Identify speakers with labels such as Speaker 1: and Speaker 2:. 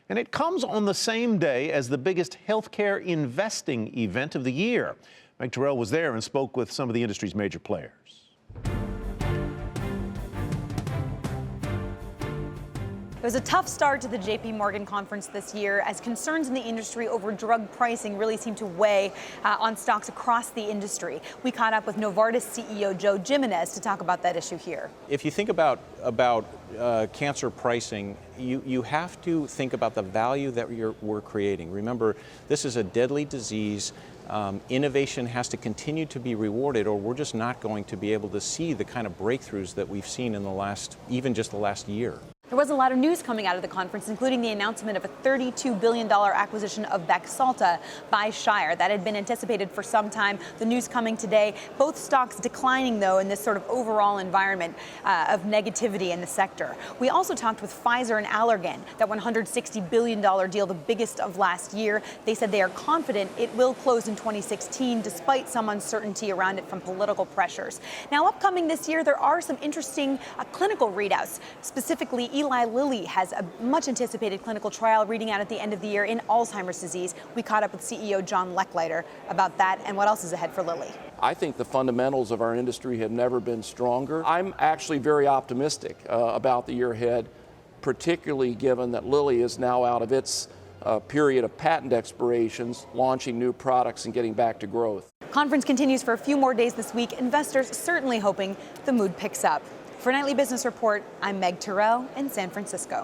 Speaker 1: And it comes on the same day as the biggest healthcare investing event of the year. Meg Tirrell was there and spoke with some of the industry's major players.
Speaker 2: It was a tough start to the JP Morgan conference this year as concerns in the industry over drug pricing really seem to weigh on stocks across the industry. We caught up with Novartis CEO Joe Jimenez to talk about that issue here.
Speaker 3: If you think about cancer pricing, you have to think about the value that we're creating. Remember, this is a deadly disease. Innovation has to continue to be rewarded, or we're just not going to be able to see the kind of breakthroughs that we've seen in even just the last year.
Speaker 2: There was a lot of news coming out of the conference, including the announcement of a $32 billion acquisition of Baxalta by Shire. That had been anticipated for some time. The news coming today. Both stocks declining, though, in this sort of overall environment of negativity in the sector. We also talked with Pfizer and Allergan, that $160 billion deal, the biggest of last year. They said they are confident it will close in 2016, despite some uncertainty around it from political pressures. Now, upcoming this year, there are some interesting clinical readouts. Specifically, Eli Lilly has a much anticipated clinical trial reading out at the end of the year in Alzheimer's disease. We caught up with CEO John Lechleiter about that and what else is ahead for Lilly.
Speaker 4: I think the fundamentals of our industry have never been stronger. I'm actually very optimistic about the year ahead, particularly given that Lilly is now out of its period of patent expirations, launching new products and getting back to growth.
Speaker 2: Conference continues for a few more days this week. Investors certainly hoping the mood picks up. For Nightly Business Report, I'm Meg Tirrell in San Francisco.